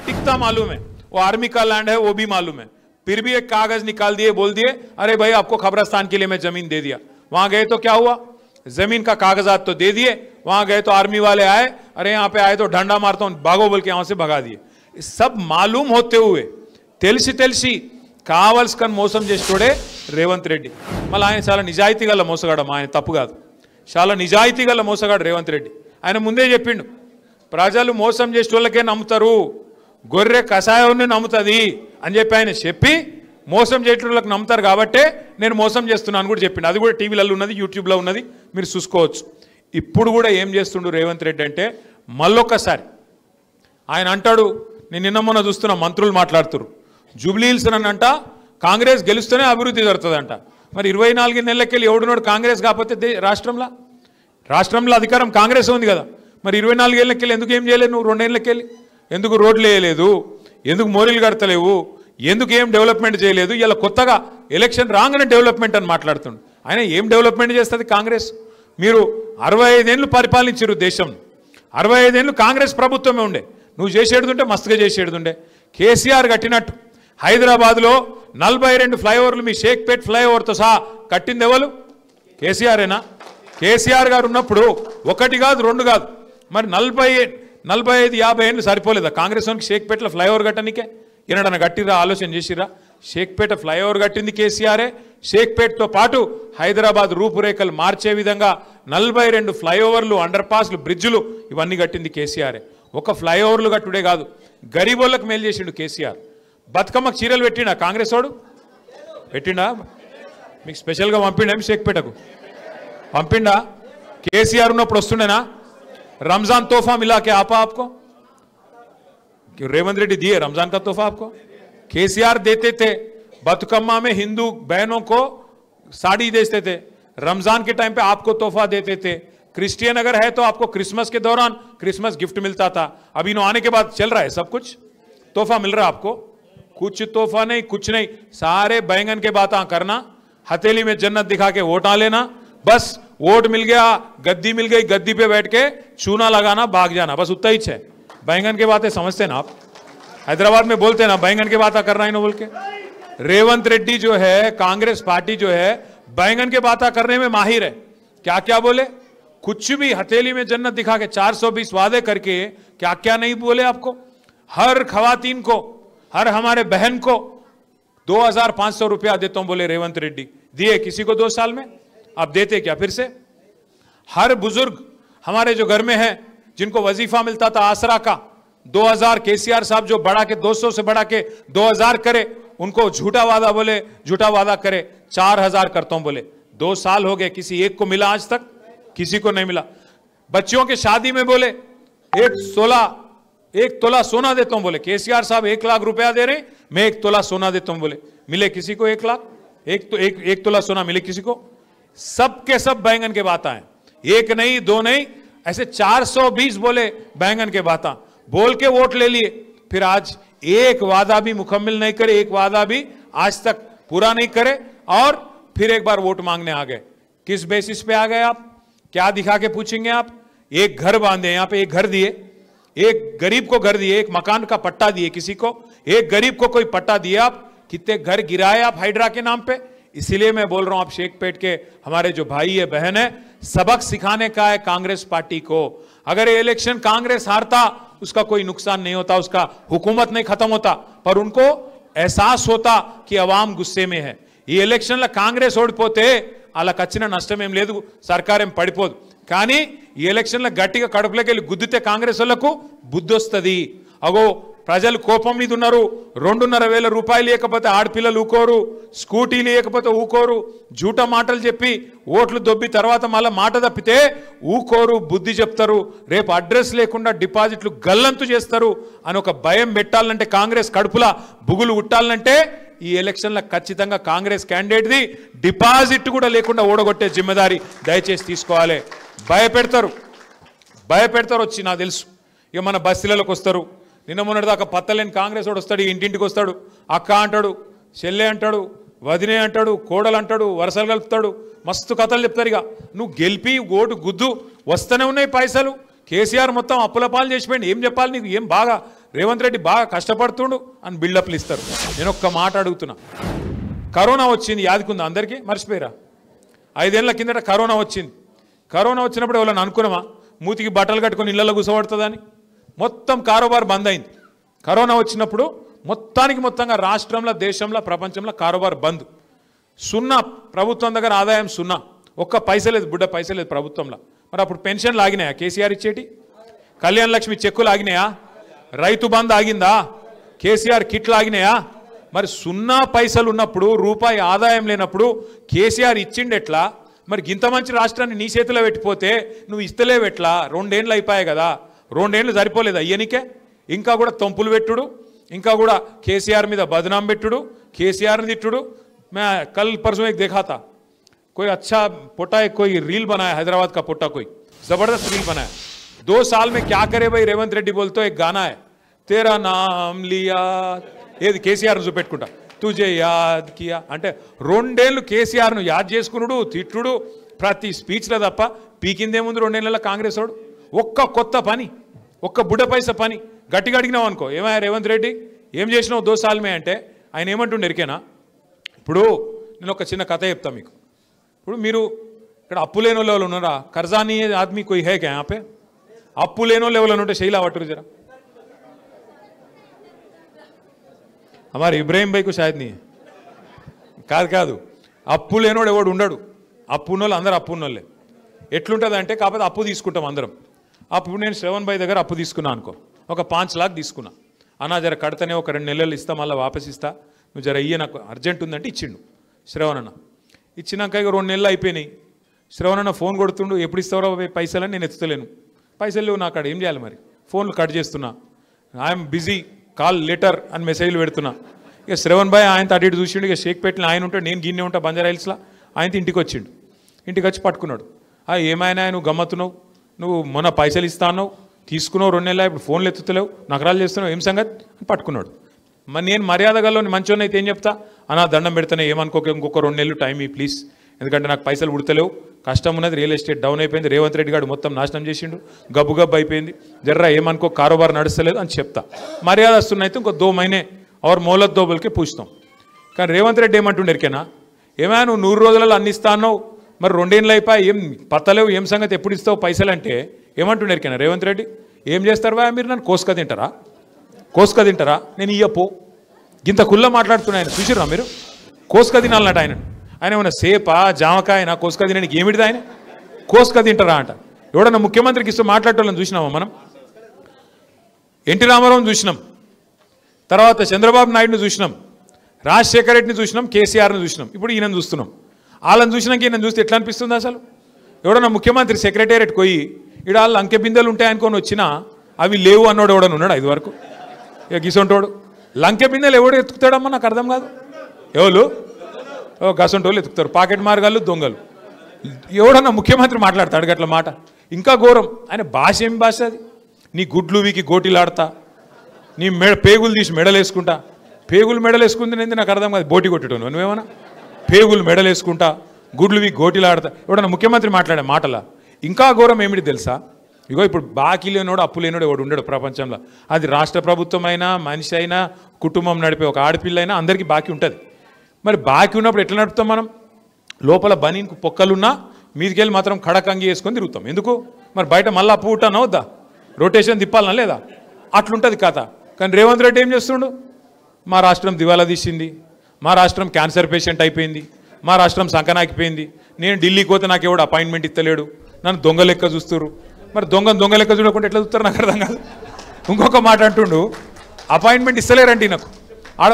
टिकता मालूम है, वो आर्मी का लैंड है वो भी मालूम है, फिर भी एक कागज निकाल दिए, बोल दिए अरे भाई आपको खबरस्तान के लिए मैं जमीन दे दिया। वहां गए तो क्या हुआ, जमीन का कागजात तो दे दिए, वहां गए तो आर्मी वाले आए, अरे यहां पे आए तो डंडा मारता हूं भागो बोल के यहां से भगा दिए। सब मालूम होते हुए తెలిసి కావాల్సిన మోసం చేస్తోడే రేవంత్ రెడ్డి। మళ్ళీ ఆయన చాలా నిజాయితీ గల మోసగాడు, ఆయన తప్పు కాదు, చాలా నిజాయితీ గల మోసగాడు రేవంత్ రెడ్డి। ఆయన ముందే చెప్పిండు ప్రజలు మోసం చేసే వాళ్ళకే నమ్ముతారు, గొర్రె కషాయాన్ని నమ్ముతుంది అని చెప్పి ఆయన చెప్పి మోసం చేసేటోళ్ళకి నమ్ముతారు కాబట్టే నేను మోసం చేస్తున్నాను కూడా చెప్పిండు। అది కూడా టీవీలలో ఉన్నది, యూట్యూబ్లో ఉన్నది, మీరు చూసుకోవచ్చు। ఇప్పుడు కూడా ఏం చేస్తుండు రేవంత్ రెడ్డి అంటే మళ్ళొక్కసారి ఆయన అంటాడు, నేను నిన్న మొన్న చూస్తున్న మంత్రులు మాట్లాడుతున్నారు జూబ్లీ హిల్స్ అంట కాంగ్రెస్ గెలుస్తూనే అభివృద్ధి జరుగుతుందంట। మరి 24 నెలలకెళ్ళి ఎవడునోడు కాంగ్రెస్ కాకపోతే రాష్ట్రంలో అధికారం కాంగ్రెస్ ఉంది కదా, మరి 24 ఏళ్ళకెళ్ళి ఎందుకు ఏం చేయలేదు నువ్వు? 2 ఏళ్ళకెళ్ళి ఎందుకు రోడ్లు వేయలేదు, ఎందుకు మోరీలు కడతలేవు, ఎందుకు ఏం డెవలప్మెంట్ చేయలేదు? ఇలా కొత్తగా ఎలక్షన్ రాగానే డెవలప్మెంట్ అని మాట్లాడుతుండు ఆయన। ఏం డెవలప్మెంట్ చేస్తుంది కాంగ్రెస్? మీరు 65 ఏళ్ళు పరిపాలించారు దేశం, 65 ఏళ్ళు కాంగ్రెస్ ప్రభుత్వమే ఉండే, నువ్వు చేసేడుంటే మస్తుగా చేసేడుండే। కేసీఆర్ కట్టినట్టు హైదరాబాద్లో 42 ఫ్లైఓవర్లు మీ షేక్పేట్ ఫ్లైఓవర్తో సహా కట్టింది ఎవరు? కేసీఆరేనా? కేసీఆర్ గారు ఉన్నప్పుడు 1 కాదు 2 కాదు, మరి 45 50 ఏళ్ళు సరిపోలేదా కాంగ్రెస్ వానికి షేక్పేటలో ఫ్లైఓవర్ కట్టనికే? ఏనాడన్నా కట్టిరా? ఆలోచన చేసిరా? షేక్పేట ఫ్లైఓవర్ కట్టింది కేసీఆరే, షేక్పేట్తో పాటు హైదరాబాద్ రూపురేఖలు మార్చే విధంగా 42 ఫ్లైఓవర్లు, అండర్ పాస్లు, బ్రిడ్జులు ఇవన్నీ కట్టింది కేసీఆరే। ఒక ఫ్లైఓవర్లు కట్టుడే కాదు, గరీబోళ్ళకు మేలు చేసిండు కేసీఆర్। బతుకమ్మకు చీరలు పెట్టిండా కాంగ్రెస్ వాడు? పెట్టిండా? మీకు స్పెషల్గా పంపిండా షేక్పేటకు? పంపిండా? కేసీఆర్ ఉన్నప్పుడు వస్తుండేనా? रमजान तोहफा मिला के आपको? रेवंत रेड्डी दिए रमजान का तोहफा आपको? केसीआर देते थे, बतुकम्मा में हिंदू बहनों को साड़ी देते थे, रमजान के टाइम पे आपको तोहफा देते थे। क्रिश्चियन अगर है तो आपको क्रिसमस के दौरान क्रिसमस गिफ्ट मिलता था, अभी इन्हों आने के बाद चल रहा है सब कुछ तोहफा मिल रहा है आपको? कुछ तोहफा नहीं, कुछ नहीं, सारे बैंगन के बातें करना, हथेली में जन्नत दिखा के वोट आ लेना, बस वोट मिल गया, गद्दी मिल गई, गद्दी पे बैठ के चूना लगाना, भाग जाना, बस उतना ही है। बैंगन की बातें समझते ना आप? हैदराबाद में बोलते ना बैंगन की बातें कर रहा है ना बोल के। रेवंत रेड्डी जो है, कांग्रेस पार्टी जो है, बैंगन की बातें करने में माहिर है। क्या क्या बोले? कुछ भी हथेली में जन्नत दिखा के 420 वादे करके क्या क्या नहीं बोले आपको? हर खवातीन को, हर हमारे बहन को 2500 रुपया देता हूं बोले रेवंत रेड्डी। दिए किसी को 2 साल में? आप देते क्या फिर से? हर बुजुर्ग हमारे जो घर में है जिनको वजीफा मिलता था आसरा का 2000, केसीआर साहब जो बढ़ा के 200 से बढ़ा के 2000 करे, उनको झूठा वादा बोले, झूठा वादा करे 4000 करता हूं बोले। 2 साल हो गए, किसी एक को मिला आज तक? किसी को नहीं मिला। बच्चियों के शादी में बोले 1 तोला सोना देता हूं बोले, केसीआर साहब 1 लाख रुपया दे रहे, मैं 1 तोला सोना देता हूं बोले। मिले किसी को 1 लाख? एक तोला सोना मिले किसी को? सबके सब बैंगन के बातें हैं, 1 नहीं 2 नहीं, ऐसे 420 बोले बैंगन के बातें बोल के वोट ले लिए। फिर आज एक वादा भी मुकम्मल नहीं करे, एक वादा भी आज तक पूरा नहीं करे, और फिर एक बार वोट मांगने आ गए। किस बेसिस पे आ गए आप? क्या दिखा के पूछेंगे आप? एक घर बांधे, यहां पे एक घर दिए, एक गरीब को घर दिए, एक मकान का पट्टा दिए किसी को, एक गरीब को कोई पट्टा दिए आप? कितने घर गिराए आप हाइड्रा के नाम पे? इसीलिए मैं बोल रहा हूं आप शेखपेट के हमारे जो भाई है बहन है, सबक सिखाने का है कांग्रेस पार्टी को। अगर ये इलेक्शन कांग्रेस हारता उसका कोई नुकसान नहीं होता, उसका हुकूमत नहीं खत्म होता, पर उनको एहसास होता कि अवाम गुस्से में है। ఈ ఎలక్షన్లో కాంగ్రెస్ ఓడిపోతే వాళ్ళకి వచ్చిన నష్టం ఏం లేదు, సర్కార్ ఏం పడిపోదు, కానీ ఈ ఎలక్షన్లో గట్టిగా కడుపులోకి వెళ్ళి గుద్దితే కాంగ్రెస్ వాళ్ళకు బుద్ధి వస్తుంది। అగో ప్రజలు కోపం మీద ఉన్నారు, 2,500 రూపాయలు లేకపోతే ఆడపిల్లలు ఊకోరు, స్కూటీ లేకపోతే ఊకోరు, జూట మాటలు చెప్పి ఓట్లు దొబ్బి తర్వాత మళ్ళీ మాట తప్పితే ఊకోరు, బుద్ధి చెప్తారు, రేపు అడ్రస్ లేకుండా డిపాజిట్లు గల్లంతు చేస్తారు అని ఒక భయం పెట్టాలంటే, కాంగ్రెస్ కడుపులా బుగులు ఉట్టాలంటే ఈ ఎలక్షన్లో ఖచ్చితంగా కాంగ్రెస్ క్యాండిడేట్ది డిపాజిట్ కూడా లేకుండా ఓడగొట్టే జిమ్మేదారి దయచేసి తీసుకోవాలి। భయపెడతారు వచ్చి నాకు తెలుసు, ఇక మన బస్తీలలోకి వస్తారు, నిన్న మొన్నటిదాకా పత్తలేని కాంగ్రెస్ వాడు వస్తాడు, ఇంటింటికి వస్తాడు, అక్క అంటాడు, చెల్లె అంటాడు, వదినే అంటాడు, కోడలు అంటాడు, వరసలు కలుపుతాడు, మస్తు కథలు చెప్తారు। ఇక నువ్వు గెలిపి ఓటు గుద్దు, వస్తూనే ఉన్నాయి పైసలు, కేసీఆర్ మొత్తం అప్పుల పాలు చేసిపోయింది, ఏం చెప్పాలి నీకు? ఏం బాగా రేవంత్ రెడ్డి బాగా కష్టపడుతుండు అని బిల్డప్లు ఇస్తారు. నేను ఒక్క మాట అడుగుతున్నా, కరోనా వచ్చింది యాదికుందా అందరికీ? మర్చిపోయారా? 5 ఏళ్ల కిందట కరోనా వచ్చింది. కరోనా వచ్చినప్పుడు ఎవరైనా అనుకున్నామా మూతికి బట్టలు కట్టుకొని ఇళ్లలో కూర్చోబడుతుందని? మొత్తం కారోబార్ బంద్ అయింది. కరోనా వచ్చినప్పుడు మొత్తంగా రాష్ట్రంలో, దేశంలో, ప్రపంచంలో కారోబార్ బంద్. సున్నా, ప్రభుత్వం దగ్గర ఆదాయం సున్నా, ఒక్క పైసా లేదు, బుడ్డ పైసా లేదు ప్రభుత్వంలో. మరి అప్పుడు పెన్షన్లు ఆగినాయా? కేసీఆర్ ఇచ్చేటి కళ్యాణ లక్ష్మి చెక్కులు ఆగినాయా? రైతు బంద్ ఆగిందా? కేసీఆర్ కిట్లు ఆగినాయా? మరి సున్నా పైసలు ఉన్నప్పుడు, రూపాయి ఆదాయం లేనప్పుడు కేసీఆర్ ఇచ్చిండెట్లా? మరి ఇంత మంచి రాష్ట్రాన్ని నీ చేతిలో పెట్టిపోతే నువ్వు ఇస్తలేవెట్లా? 2 ఏళ్ళు అయిపోయాయి కదా, 2 ఏళ్ళు సరిపోలేదు అయ్యనికే? ఇంకా కూడా తొంపులు పెట్టుడు, ఇంకా కూడా కేసీఆర్ మీద బదనాం పెట్టుడు, కేసీఆర్ని తిట్టుడు. मैं कल परसों एक देखा था, कोई अच्छा पोटा एक कोई रील बनाया, हैदराबाद का पोटा कोई जबरदस्त रील बनाया. 2 साल में क्या करे भाई रेवंत रेड्डी बोलते एक गाना है, तेरा नाम लिया, ఏది కేసీఆర్ చూపెట్టుకుంటా, తుజే యాద్ కియా అంటే 2 ఏళ్ళు కేసీఆర్ను యాద్ చేసుకున్నాడు, తిట్టుడు ప్రతి స్పీచ్లో తప్ప పీకిందేముంది 2 ఏళ్ళ కాంగ్రెస్ వాడు? ఒక్క కొత్త పని, ఒక్క బుడ్డ పైస పని గట్టిగా అడిగినావు అనుకో, ఏమయ్యా రేవంత్ రెడ్డి ఏం చేసినావు 2 साल में అంటే ఆయన ఏమంటుండే ఎరికేనా? ఇప్పుడు నేను ఒక చిన్న కథ చెప్తా మీకు. ఇప్పుడు మీరు ఇక్కడ అప్పు లేని వాళ్ళు ఉన్నారా? కర్జానీ ఆద్మీ కోయి హే క్యా యాపే? అప్పు లేని వాళ్ళు ఎవరైనా ఉంటే శైలా పట్టురు జరా. हमारे इब्राहिम भाई को शायद नहीं కాదు అప్పు లేనోడు ఎవడు ఉండడు. అప్పు ఉన్నోళ్ళు అందరూ అప్పు ఉన్నోళ్ళే. ఎట్లుంటుంది అంటే కాకపోతే అప్పు తీసుకుంటాం అందరం. అప్పుడు నేను శ్రవణ్ భాయ్ దగ్గర అప్పు తీసుకున్నా అనుకో, ఒక 5 लाख తీసుకున్నా. అన్నా జర కడతనే ఒక 2 నెలలు ఇస్తా, మళ్ళీ వాపస్ ఇస్తా, నువ్వు జర అయ్యే నాకు అర్జెంట్ ఉందంటే ఇచ్చిండు శ్రవణ్ అన్న. ఇచ్చినాక ఇక 2 నెలలు అయిపోయినాయి. శ్రవణ్ అన్న ఫోన్ కొడుతుండు, ఎప్పుడు ఇస్తారో పైసలని నేను ఎత్తుతలేను, పైసలు లేవు నాకు, ఏం చేయాలి మరి? ఫోన్లు కట్ చేస్తున్నా, ఐఎమ్ బిజీ కాల్ లెటర్ అని మెసేజ్లు పెడుతున్నా. ఇక శ్రవణ్ భాయ్ ఆయన అటు ఇటు చూసిండు, ఇక షేక్ పెట్టిన ఆయన ఉంటాడు, నేను గిన్నె ఉంటా బంజారా హిల్స్లో, ఆయన ఇంటికి వచ్చిండు. ఇంటికి వచ్చి పట్టుకున్నాడు. ఏమైనా నువ్వు గమ్మత్తున్నావు, నువ్వు మొన్న పైసలు ఇస్తా అన్నావు, తీసుకున్నావు 2 నెలలు, ఇప్పుడు ఫోన్లు ఎత్తుతలేవు, నకరాలు చేస్తున్నావు, ఏం సంగతి అని పట్టుకున్నాడు. మరి నేను మర్యాద గల్లోని మంచోని అయితే ఏం చెప్తా, అన్నా దండం పెడితేనే ఏమనుకోక ఇంకొక 2 నెలలు టైం ఈ ప్లీజ్, ఎందుకంటే నాకు పైసలు ఉడతలేవు, కష్టం ఉన్నది, రియల్ ఎస్టేట్ డౌన్ అయిపోయింది, రేవంత్ రెడ్డి గారు మొత్తం నాశనం చేసిండు, గబ్బు అయిపోయింది, జర్రా ఏమనుకో కారోబార్ నడుస్తలేదు అని చెప్తా. మర్యాద వస్తున్నాయితే ఇంకో 2 महीने और मोहलत दो बोल के पूछతాం. కానీ రేవంత్ రెడ్డి ఏమంటుండే ఎరికేనా? ఏమైనా నువ్వు 100 రోజులలో అన్ని ఇస్తా అన్నావు, మరి 2 ఏళ్ళు అయిపోయి ఏం పత్తలేవు, ఏం సంగతి, ఎప్పుడు ఇస్తావు పైసలు అంటే ఏమంటుండే ఎరికేనా రేవంత్ రెడ్డి? ఏం చేస్తారు బా మీరు, నన్ను కోసుక తింటారా? నేను ఇయ్యపో ఇంత కుల్ల మాట్లాడుతున్నా. ఆయన చూసిరా మీరు? కోసుక తినాలన్నట ఆయన. ఆయన ఏమన్నా సేపా జామకాయన కోసుక తినడానికి ఏమిటిది? ఆయన కోసుక తింటారా అంట. ఎవడన్నా ముఖ్యమంత్రికి ఇస్తూ మాట్లాడేటోళ్ళని చూసినామా మనం? ఎన్టీ రామారావుని చూసినాం, తర్వాత చంద్రబాబు నాయుడుని చూసినాం, రాజశేఖర రెడ్డిని చూసినాం, కేసీఆర్ని చూసినాం, ఇప్పుడు ఈయనను చూస్తున్నాం. వాళ్ళని చూసినాక ఈయన చూస్తే ఎట్లా అనిపిస్తుంది అసలు? ఎవడన్నా ముఖ్యమంత్రి సెక్రటేరియట్ పోయి ఇక్కడ వాళ్ళు అంకె బిందెలు ఉంటాయనుకొని వచ్చినా అవి లేవు అన్నోడు ఎవడన్నా ఉన్నాడు 5 వరకు? ఇక గిసొంటోడు లంకె బిందెలు ఎవడు ఎత్తుకుతాడమ్మా, నాకు అర్థం కాదు. ఎవరు గసంటోళ్ళు ఎత్తుకుతారు, పాకెట్ మార్గాలు, దొంగలు. ఎవడన్నా ముఖ్యమంత్రి మాట్లాడతాడు అట్లా మాట? ఇంకా ఘోరం. ఆయన భాష ఏం భాష అది? నీ గుడ్లు వీకి గోటీలాడతా, నీ పేగులు తీసి మెడలు వేసుకుంటా. పేగులు మెడలు వేసుకుంది నాకు అర్థం కాదు, బోటి కొట్టడం నువ్వేమన్నా? పేగులు మెడలు వేసుకుంటా, గుడ్లు వీకి గోటీలాడతా, ఎవడన్నా ముఖ్యమంత్రి మాట్లాడే మాటలా? ఇంకా ఘోరం ఏమిటి తెలుసా? ఇగో ఇప్పుడు బాకీ లేనోడు, అప్పు లేనోడు ఎవడు ఉండడు ప్రపంచంలో. అది రాష్ట్ర ప్రభుత్వం అయినా, మనిషి అయినా, కుటుంబం నడిపే ఒక ఆడపిల్ల అయినా అందరికీ బాకీ ఉంటుంది. మరి బాకీ ఉన్నప్పుడు ఎట్లా నడుపుతాం మనం? లోపల బనీన్కు పొక్కలున్నా మీదికెళ్ళి మాత్రం ఖడకంగి వేసుకొని తిరుగుతాం. ఎందుకు మరి? బయట మళ్ళీ అప్పు ఉంటానా వద్దా? రొటేషన్ తిప్పాలనా లేదా? అట్లుంటుంది కథ. కానీ రేవంత్ రెడ్డి ఏం చేస్తుండు? మా రాష్ట్రం దివాలా తీసింది, మా రాష్ట్రం క్యాన్సర్ పేషెంట్ అయిపోయింది, మా రాష్ట్రం సంకనాకిపోయింది, నేను ఢిల్లీకి పోతే నాకు ఎవడు అపాయింట్మెంట్ ఇస్తలేడు, నన్ను దొంగ లెక్క చూస్తున్నారు. మరి దొంగ లెక్క చూడకుండా ఎట్లా చూస్తారు నాకు అర్థం కాదు. ఇంకొక మాట అంటుండు, అపాయింట్మెంట్ ఇస్తలేరండి నాకు ఆడ